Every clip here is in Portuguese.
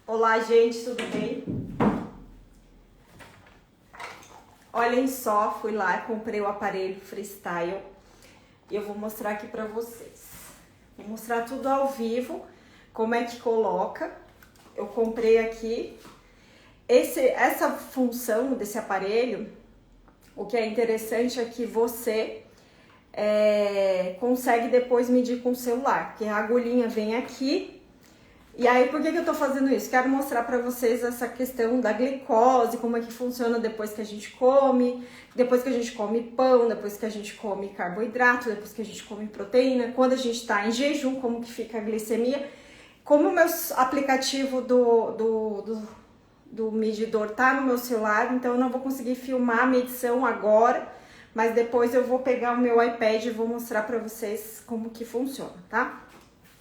Olá, gente, tudo bem? Olhem só, fui lá e comprei o aparelho Freestyle e eu vou mostrar aqui pra vocês. Vou mostrar tudo ao vivo, como é que coloca. Eu comprei aqui. Essa função desse aparelho, o que é interessante é que você consegue depois medir com o celular, porque a agulhinha vem aqui. E aí, por que eu tô fazendo isso? Quero mostrar pra vocês essa questão da glicose, como é que funciona depois que a gente come pão, depois que a gente come carboidrato, depois que a gente come proteína, quando a gente tá em jejum, como que fica a glicemia. Como o meu aplicativo do medidor tá no meu celular, então eu não vou conseguir filmar a medição agora, mas depois eu vou pegar o meu iPad e vou mostrar pra vocês como que funciona, tá?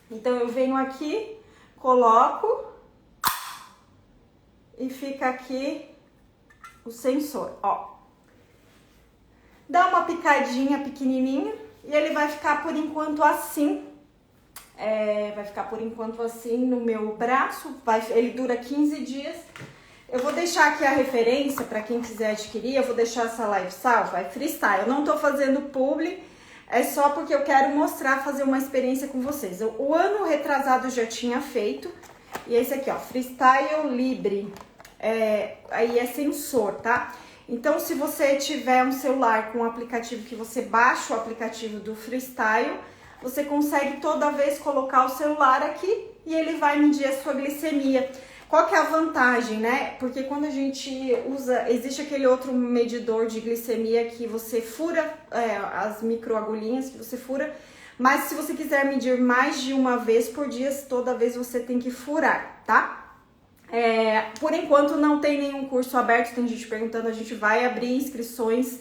Então eu venho aqui, coloco e fica aqui o sensor, ó. Dá uma picadinha pequenininha e ele vai ficar por enquanto assim. Vai ficar por enquanto assim no meu braço, ele dura 15 dias. Eu vou deixar aqui a referência para quem quiser adquirir, eu vou deixar essa live salva, é Freestyle. Eu não tô fazendo publi, é só porque eu quero mostrar, fazer uma experiência com vocês. O ano retrasado eu já tinha feito. E esse aqui, ó, Freestyle Libre. Aí é sensor, tá? Então, se você tiver um celular com um aplicativo que você baixa o aplicativo do Freestyle, você consegue toda vez colocar o celular aqui e ele vai medir a sua glicemia. Qual que é a vantagem, né? Porque quando a gente usa, existe aquele outro medidor de glicemia que você fura, as microagulhinhas que você fura, mas se você quiser medir mais de uma vez por dia, toda vez você tem que furar, tá? Por enquanto não tem nenhum curso aberto, tem gente perguntando, a gente vai abrir inscrições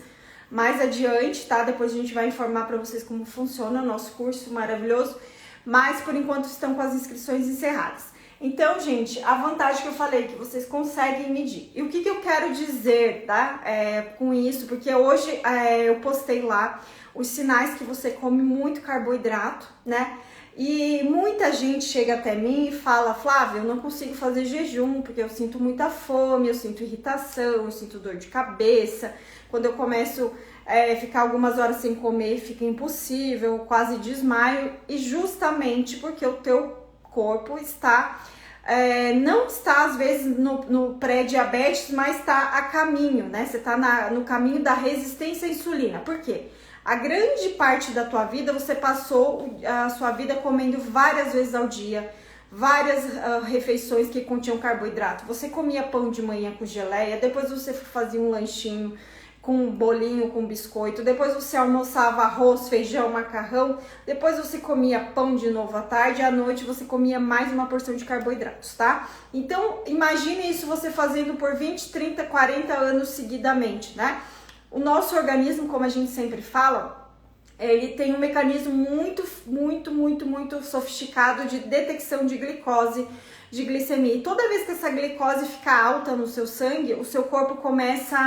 mais adiante, tá? Depois a gente vai informar para vocês como funciona o nosso curso maravilhoso, mas por enquanto estão com as inscrições encerradas. Então, gente, a vantagem que eu falei, que vocês conseguem medir. E o que eu quero dizer, tá? Com isso, porque hoje eu postei lá os sinais que você come muito carboidrato, né? E muita gente chega até mim e fala, Flávia, eu não consigo fazer jejum, porque eu sinto muita fome, eu sinto irritação, eu sinto dor de cabeça. Quando eu começo a ficar algumas horas sem comer, fica impossível, eu quase desmaio. E justamente porque o teu corpo está, não está às vezes no pré-diabetes, mas está a caminho, né? Você está no caminho da resistência à insulina. Por quê? A grande parte da tua vida, você passou a sua vida comendo várias vezes ao dia, várias refeições que continham carboidrato. Você comia pão de manhã com geleia, depois você fazia um lanchinho com um bolinho, com biscoito, depois você almoçava arroz, feijão, macarrão, depois você comia pão de novo à tarde, à noite você comia mais uma porção de carboidratos, tá? Então, imagine isso você fazendo por 20, 30, 40 anos seguidamente, né? O nosso organismo, como a gente sempre fala, ele tem um mecanismo muito sofisticado de detecção de glicose, de glicemia. E toda vez que essa glicose fica alta no seu sangue, o seu corpo começa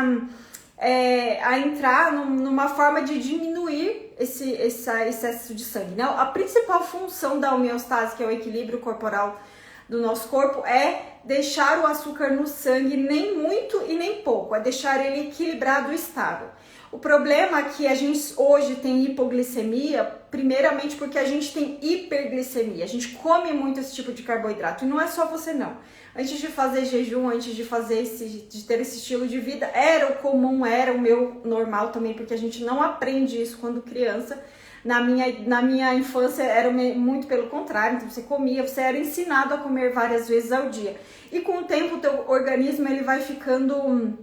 a entrar numa forma de diminuir esse excesso de sangue, né? A principal função da homeostase, que é o equilíbrio corporal do nosso corpo, é deixar o açúcar no sangue nem muito e nem pouco, é deixar ele equilibrado e estável. O problema é que a gente hoje tem hipoglicemia, primeiramente porque a gente tem hiperglicemia, a gente come muito esse tipo de carboidrato, e não é só você não. Antes de fazer jejum, antes de ter esse estilo de vida, era o comum, era o meu normal também, porque a gente não aprende isso quando criança. Na minha infância era muito pelo contrário, então você comia, você era ensinado a comer várias vezes ao dia. E com o tempo o teu organismo ele vai ficando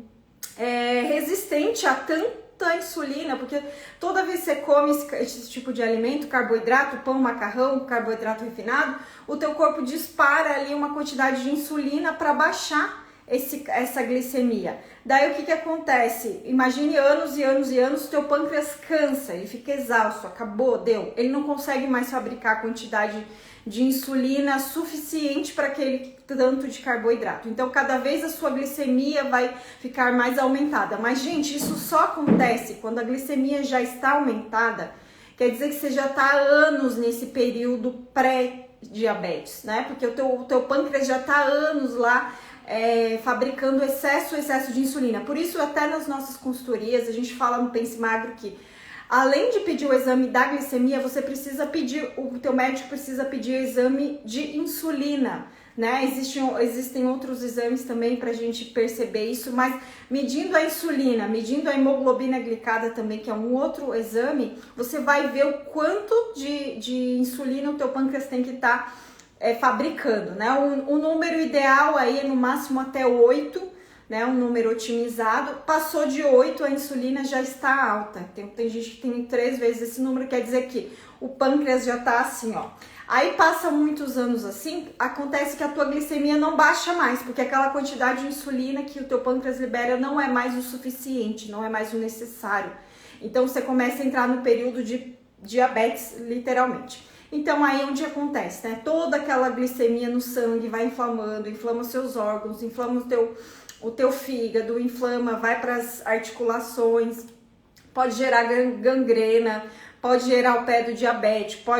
resistente a tanta insulina, porque toda vez que você come esse tipo de alimento, carboidrato, pão, macarrão, carboidrato refinado, o teu corpo dispara ali uma quantidade de insulina para baixar essa glicemia. Daí o que acontece? Imagine anos e anos e anos, o teu pâncreas cansa, ele fica exausto, acabou, deu. Ele não consegue mais fabricar a quantidade de insulina suficiente para aquele tanto de carboidrato. Então, cada vez a sua glicemia vai ficar mais aumentada. Mas, gente, isso só acontece quando a glicemia já está aumentada. Quer dizer que você já está há anos nesse período diabetes, né? Porque o teu pâncreas já tá há anos lá fabricando excesso de insulina. Por isso, até nas nossas consultorias, a gente fala no Pense Magro que além de pedir o exame da glicemia, você precisa pedir, o teu médico precisa pedir o exame de insulina, né? Existem outros exames também pra gente perceber isso, mas medindo a insulina, medindo a hemoglobina glicada também, que é um outro exame, você vai ver o quanto de insulina o teu pâncreas tem que estar fabricando, né? O número ideal aí é no máximo até 8, né, um número otimizado. Passou de 8, a insulina já está alta. Tem gente que tem 3 vezes esse número, quer dizer que o pâncreas já está assim, ó. Aí passa muitos anos assim, acontece que a tua glicemia não baixa mais, porque aquela quantidade de insulina que o teu pâncreas libera não é mais o suficiente, não é mais o necessário. Então você começa a entrar no período de diabetes, literalmente. Então aí onde acontece, né? Toda aquela glicemia no sangue vai inflamando, inflama os seus órgãos, inflama o teu fígado, inflama, vai para as articulações, pode gerar gangrena, pode gerar o pé do diabético,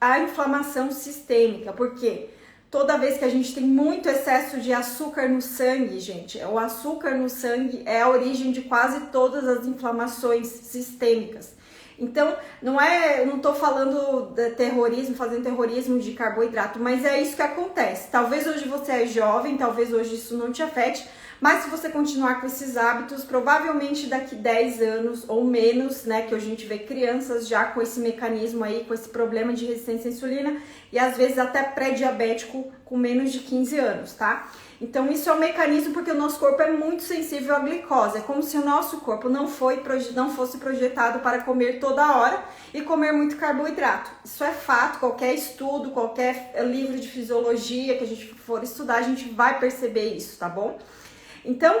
a inflamação sistêmica, porque toda vez que a gente tem muito excesso de açúcar no sangue, gente, o açúcar no sangue é a origem de quase todas as inflamações sistêmicas. Então, eu não tô falando de terrorismo, fazendo terrorismo de carboidrato, mas é isso que acontece. Talvez hoje você é jovem, talvez hoje isso não te afete, mas se você continuar com esses hábitos, provavelmente daqui 10 anos ou menos, né, que a gente vê crianças já com esse mecanismo aí, com esse problema de resistência à insulina e às vezes até pré-diabético com menos de 15 anos, tá? Então isso é um mecanismo porque o nosso corpo é muito sensível à glicose, é como se o nosso corpo não fosse projetado para comer toda hora e comer muito carboidrato. Isso é fato, qualquer estudo, qualquer livro de fisiologia que a gente for estudar, a gente vai perceber isso, tá bom? Então,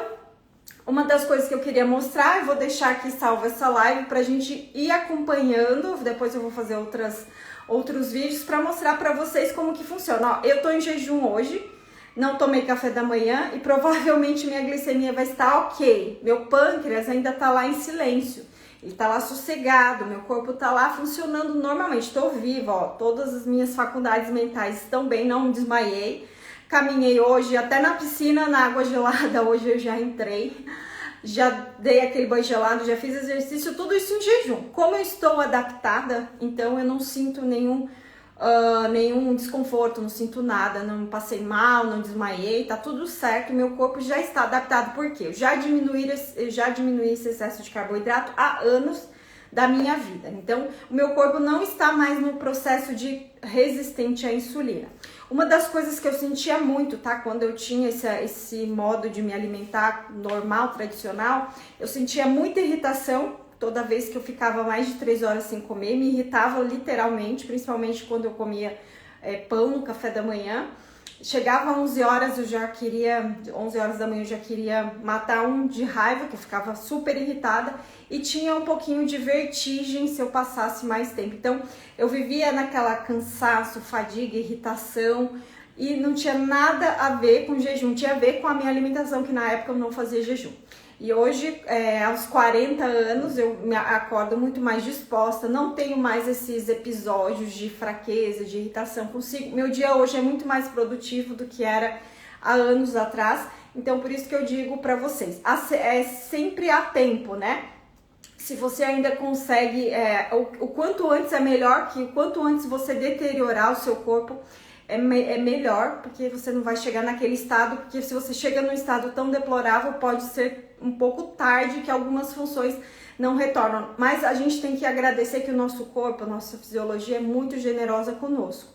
uma das coisas que eu queria mostrar, eu vou deixar aqui salva essa live pra gente ir acompanhando, depois eu vou fazer outros vídeos pra mostrar pra vocês como que funciona. Ó, eu tô em jejum hoje, não tomei café da manhã e provavelmente minha glicemia vai estar ok. Meu pâncreas ainda tá lá em silêncio, ele tá lá sossegado, meu corpo tá lá funcionando normalmente, tô viva, ó, todas as minhas faculdades mentais estão bem, não me desmaiei. Caminhei hoje até na piscina, na água gelada, hoje eu já entrei, já dei aquele banho gelado, já fiz exercício, tudo isso em jejum. Como eu estou adaptada, então eu não sinto nenhum desconforto, não sinto nada, não passei mal, não desmaiei, tá tudo certo, meu corpo já está adaptado, porque eu já diminuí esse excesso de carboidrato há anos da minha vida. Então, o meu corpo não está mais no processo de resistente à insulina. Uma das coisas que eu sentia muito, tá? Quando eu tinha esse modo de me alimentar normal, tradicional, eu sentia muita irritação toda vez que eu ficava mais de 3 horas sem comer, me irritava literalmente, principalmente quando eu comia pão no café da manhã. Chegava 11 horas, 11 horas da manhã eu já queria matar de raiva, que eu ficava super irritada e tinha um pouquinho de vertigem se eu passasse mais tempo. Então, eu vivia naquela cansaço, fadiga, irritação e não tinha nada a ver com jejum, tinha a ver com a minha alimentação, que na época eu não fazia jejum. E hoje, aos 40 anos, eu me acordo muito mais disposta, não tenho mais esses episódios de fraqueza, de irritação consigo. Meu dia hoje é muito mais produtivo do que era há anos atrás, então por isso que eu digo para vocês, é sempre há tempo, né? Se você ainda consegue, o quanto antes é melhor, que o quanto antes você deteriorar o seu corpo, é melhor, porque você não vai chegar naquele estado, porque se você chega num estado tão deplorável, pode ser um pouco tarde que algumas funções não retornam. Mas a gente tem que agradecer que o nosso corpo, a nossa fisiologia é muito generosa conosco.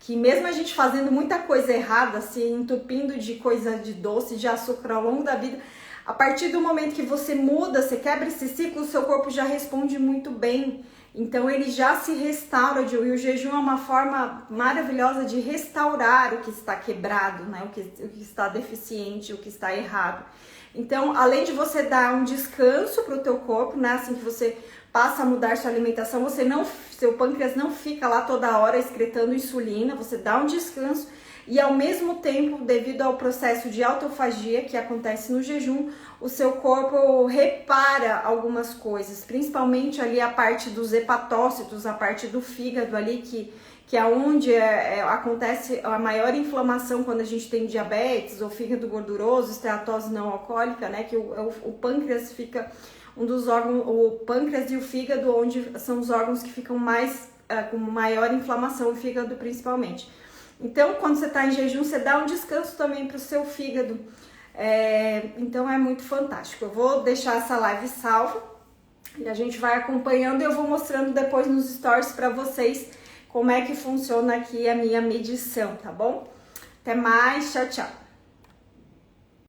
Que mesmo a gente fazendo muita coisa errada, se entupindo de coisa de doce, de açúcar ao longo da vida, a partir do momento que você muda, você quebra esse ciclo, o seu corpo já responde muito bem. Então ele já se restaura, e o jejum é uma forma maravilhosa de restaurar o que está quebrado, né? o que está deficiente, o que está errado. Então, além de você dar um descanso para o teu corpo, né? Assim que você passa a mudar sua alimentação, seu pâncreas não fica lá toda hora excretando insulina, você dá um descanso e ao mesmo tempo, devido ao processo de autofagia que acontece no jejum, o seu corpo repara algumas coisas, principalmente ali a parte dos hepatócitos, a parte do fígado ali que é onde acontece a maior inflamação quando a gente tem diabetes ou fígado gorduroso, esteatose não alcoólica, né? Que o pâncreas fica um dos órgãos, o pâncreas e o fígado, onde são os órgãos que ficam mais com maior inflamação, o fígado principalmente. Então, quando você está em jejum, você dá um descanso também para o seu fígado. Então é muito fantástico. Eu vou deixar essa live salva e a gente vai acompanhando e eu vou mostrando depois nos stories para vocês como é que funciona aqui a minha medição, tá bom? Até mais, tchau, tchau!